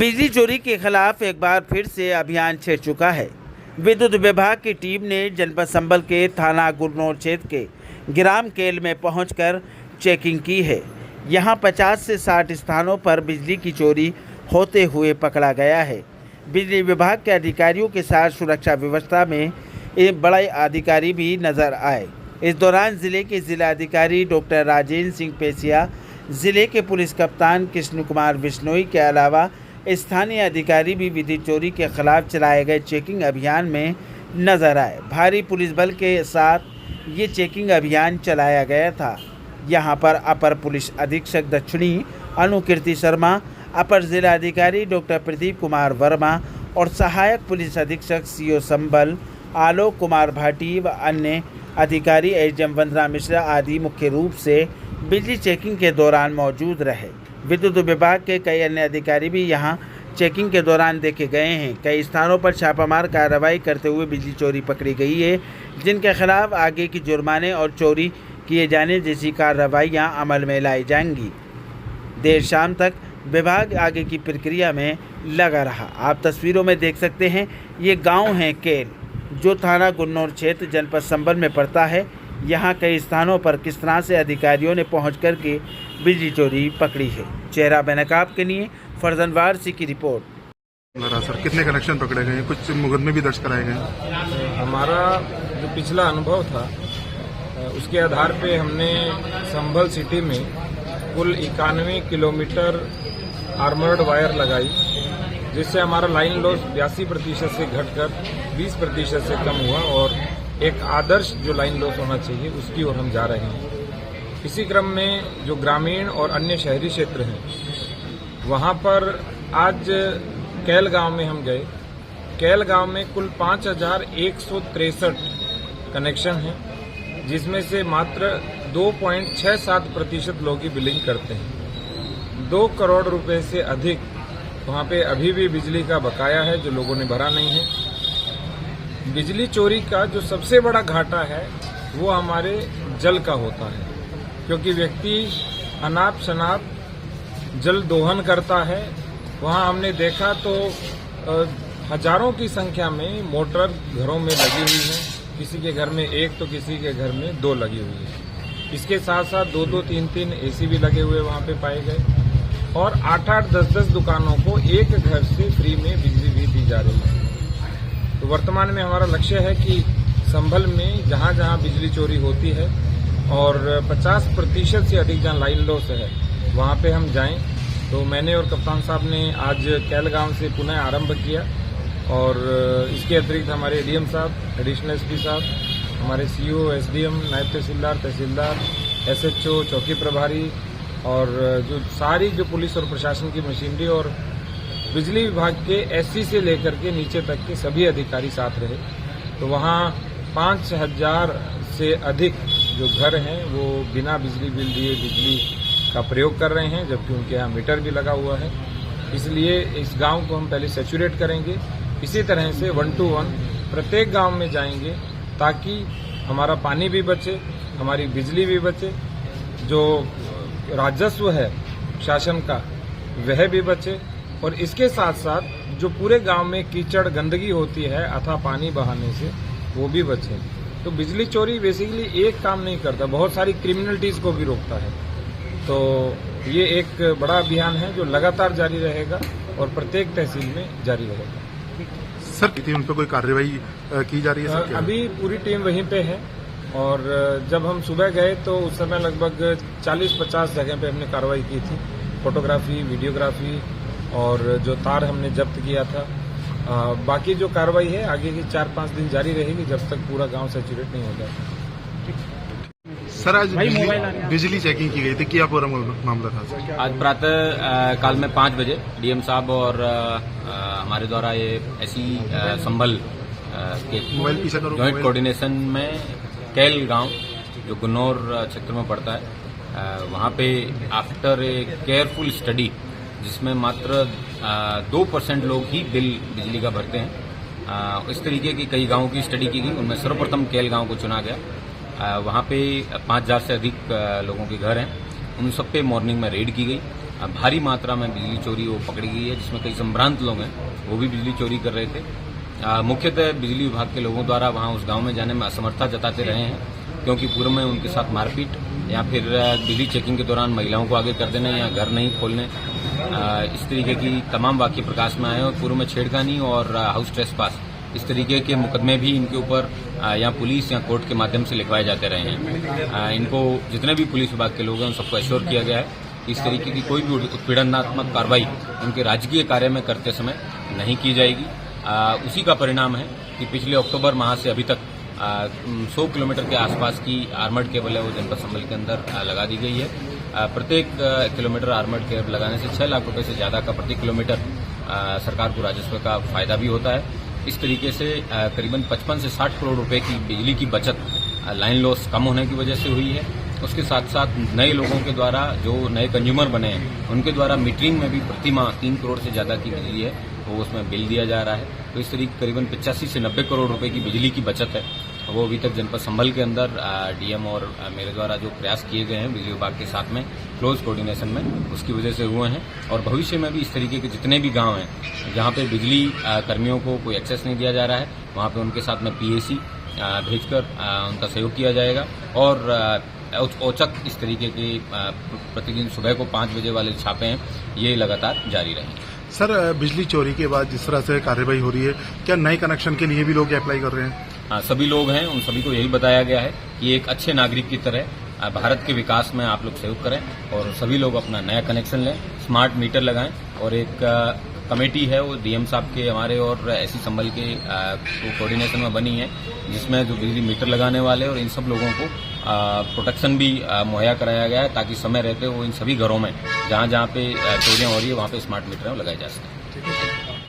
बिजली चोरी के खिलाफ एक बार फिर से अभियान छिड़ चुका है। विद्युत विभाग की टीम ने जनपद संभल के थाना गुरनौर क्षेत्र के ग्राम केल में पहुंचकर चेकिंग की है। यहां 50 से 60 स्थानों पर बिजली की चोरी होते हुए पकड़ा गया है। बिजली विभाग के अधिकारियों के साथ सुरक्षा व्यवस्था में एक बड़े अधिकारी भी नजर आए। इस दौरान जिले के जिलाधिकारी डॉक्टर राजेंद्र सिंह पेसिया, जिले के पुलिस कप्तान कृष्ण कुमार बिश्नोई के अलावा स्थानीय अधिकारी भी विद्युत चोरी के खिलाफ चलाए गए चेकिंग अभियान में नजर आए। भारी पुलिस बल के साथ ये चेकिंग अभियान चलाया गया था। यहां पर अपर पुलिस अधीक्षक दक्षिणी अनुकीर्ति शर्मा, अपर जिलाधिकारी डॉक्टर प्रदीप कुमार वर्मा और सहायक पुलिस अधीक्षक सीओ संभल आलोक कुमार भाटी व अन्य अधिकारी एसडीएम वंदना मिश्रा आदि मुख्य रूप से बिजली चेकिंग के दौरान मौजूद रहे। विद्युत विभाग के कई अन्य अधिकारी भी यहां चेकिंग के दौरान देखे गए हैं। कई स्थानों पर छापामार कार्रवाई करते हुए बिजली चोरी पकड़ी गई है, जिनके खिलाफ आगे की जुर्माने और चोरी किए जाने जैसी कार्रवाइयां अमल में लाई जाएंगी। देर शाम तक विभाग आगे की प्रक्रिया में लगा रहा। आप तस्वीरों में देख सकते हैं, ये गांव है केल, जो थाना गुरनौर क्षेत्र जनपद संभल में पड़ता है। यहाँ कई स्थानों पर किस तरह से अधिकारियों ने पहुँच कर के बिजली चोरी पकड़ी है। चेहरा बेनकाब के लिए फरजनवार सी की रिपोर्ट। सर, कितने कनेक्शन पकड़े गए, कुछ मुकदमे भी दर्ज कराए गए? हमारा जो पिछला अनुभव था उसके आधार पे हमने संभल सिटी में कुल 91 किलोमीटर आर्मर्ड वायर लगाई, जिससे हमारा लाइन लॉस 82% से घटकर 20% से कम हुआ और एक आदर्श जो लाइन लॉस होना चाहिए उसकी ओर हम जा रहे हैं। इसी क्रम में जो ग्रामीण और अन्य शहरी क्षेत्र हैं वहां पर आज कैल गांव में हम गए। कैल गांव में कुल 5163 कनेक्शन हैं, जिसमें से मात्र 2.67% लोग ही बिलिंग करते हैं। 2 करोड़ रुपए से अधिक वहां पे अभी भी बिजली का बकाया है जो लोगों ने भरा नहीं है। बिजली चोरी का जो सबसे बड़ा घाटा है वो हमारे जल का होता है, क्योंकि व्यक्ति अनाप शनाप जल दोहन करता है। वहां हमने देखा तो हजारों की संख्या में मोटर घरों में लगी हुई है, किसी के घर में 1 तो किसी के घर में 2 लगी हुई है। इसके साथ साथ 2-2, 3-3 एसी भी लगे हुए वहां पे पाए गए और 8-8, 10-10 दुकानों को एक घर से फ्री में बिजली भी दी जा रही है। तो वर्तमान में हमारा लक्ष्य है कि संभल में जहां जहां बिजली चोरी होती है और 50% से अधिक जहां लाइन लॉस है वहां पे हम जाएं। तो मैंने और कप्तान साहब ने आज कैल गांव से पुनः आरंभ किया और इसके अतिरिक्त हमारे एडीएम साहब, एडिशनल एसपी साहब, हमारे सीओ, एसडीएम, नायब तहसीलदार, एसएचओ, चौकी प्रभारी और जो सारी जो पुलिस और प्रशासन की मशीनरी और बिजली विभाग के एससी से लेकर के नीचे तक के सभी अधिकारी साथ रहे। तो वहाँ 5000 से अधिक जो घर हैं वो बिना बिजली बिल दिए बिजली का प्रयोग कर रहे हैं, जबकि उनके यहाँ मीटर भी लगा हुआ है। इसलिए इस गांव को हम पहले सैचुरेट करेंगे। इसी तरह से 1 to 1 प्रत्येक गांव में जाएंगे ताकि हमारा पानी भी बचे, हमारी बिजली भी बचे, जो राजस्व है शासन का वह भी बचे और इसके साथ साथ जो पूरे गांव में कीचड़ गंदगी होती है अथवा पानी बहाने से वो भी बचे। तो बिजली चोरी बेसिकली एक काम नहीं करता, बहुत सारी क्रिमिनलिटीज को भी रोकता है। तो ये एक बड़ा अभियान है जो लगातार जारी रहेगा और प्रत्येक तहसील में जारी रहेगा। सर, उन पर कोई कार्रवाई की जा रही है? सर, अभी पूरी टीम वहीं पे है और जब हम सुबह गए तो उस समय लगभग 40-50 जगह पे हमने कार्रवाई की थी, फोटोग्राफी, वीडियोग्राफी और जो तार हमने जब्त किया था। बाकी जो कार्रवाई है आगे की 4-5 दिन जारी रहेगी जब तक पूरा गांव सैचुरेट नहीं हो जाता। सर, आज बिजली चेकिंग की गई थी, क्या पूरा मामला था? आज प्रातः काल में 5 बजे डीएम साहब और हमारे द्वारा ये ऐसी संभल के जॉइंट कोऑर्डिनेशन में कैल गांव जो गुरनौर क्षेत्र में पड़ता है, वहां पे आफ्टर ए केयरफुल स्टडी जिसमें मात्र 2% लोग ही बिल बिजली का भरते हैं, इस तरीके की कई गांवों की स्टडी की गई। उनमें सर्वप्रथम कैल गांव को चुना गया। वहां पे 5000 से अधिक लोगों के घर हैं, उन सब पे मॉर्निंग में रेड की गई भारी मात्रा में बिजली चोरी वो पकड़ी गई है, जिसमें कई संभ्रांत लोग हैं वो भी बिजली चोरी कर रहे थे। मुख्यतः बिजली विभाग के लोगों द्वारा वहां उस गांव में जाने में असमर्थता जताते रहे हैं, क्योंकि पूर्व में उनके साथ मारपीट या फिर बिजली चेकिंग के दौरान महिलाओं को आगे कर देने या घर नहीं खोलने, इस तरीके की तमाम वाकये प्रकाश में आए और पूर्व में छेड़खानी और हाउस ट्रेसपास इस तरीके के मुकदमे भी इनके ऊपर या पुलिस या कोर्ट के माध्यम से लिखवाए जाते रहे हैं। इनको जितने भी पुलिस विभाग के लोग हैं उन सबको एश्योर किया गया है कि इस तरीके की कोई भी उत्पीड़नात्मक कार्रवाई उनके राजकीय कार्य में करते समय नहीं की जाएगी। उसी का परिणाम है कि पिछले अक्टूबर माह से अभी तक 100 किलोमीटर के आसपास की आर्मर्ड केबल है वो जनपद संभल के अंदर लगा दी गई है। प्रत्येक किलोमीटर आर्मर्ड केबल लगाने से 6 लाख रुपए से ज्यादा का प्रति किलोमीटर सरकार को राजस्व का फायदा भी होता है। इस तरीके से करीबन 55 से 60 करोड़ रुपए की बिजली की बचत लाइन लॉस कम होने की वजह से हुई है। उसके साथ साथ नए लोगों के द्वारा जो नए कंज्यूमर बने हैं उनके द्वारा मीटरिंग में भी प्रति माह 3 करोड़ से ज्यादा की बिजली है वो उसमें बिल दिया जा रहा है। तो इस तरीके करीबन 85 से 90 करोड़ रुपए की बिजली की बचत है वो अभी तक जनपद संभल के अंदर डीएम और मेरे द्वारा जो प्रयास किए गए हैं बिजली विभाग के साथ में क्लोज कोऑर्डिनेशन में, उसकी वजह से हुए हैं। और भविष्य में भी इस तरीके के जितने भी गांव हैं जहां पे बिजली कर्मियों को कोई एक्सेस नहीं दिया जा रहा है वहां पे उनके साथ में पीएसी भेजकर उनका सहयोग किया जाएगा और औचक इस तरीके के प्रतिदिन सुबह को 5 बजे वाले छापे हैं ये लगातार जारी रहेंगे। सर, बिजली चोरी के बाद जिस तरह से कार्रवाई हो रही है, क्या नए कनेक्शन के लिए भी लोग अप्लाई कर रहे हैं? हाँ, सभी लोग हैं, उन सभी को यही बताया गया है कि एक अच्छे नागरिक की तरह भारत के विकास में आप लोग सहयोग करें और सभी लोग अपना नया कनेक्शन लें, स्मार्ट मीटर लगाएं और एक कमेटी है वो डीएम साहब के हमारे और एसी संभल के कोऑर्डिनेशन में बनी है, जिसमें जो बिजली मीटर लगाने वाले और इन सब लोगों को प्रोटेक्शन भी मुहैया कराया गया है ताकि समय रहते वो इन सभी घरों में जहां पे चोरियां हो रही है वहां पे स्मार्ट मीटर लगाए जा सकें।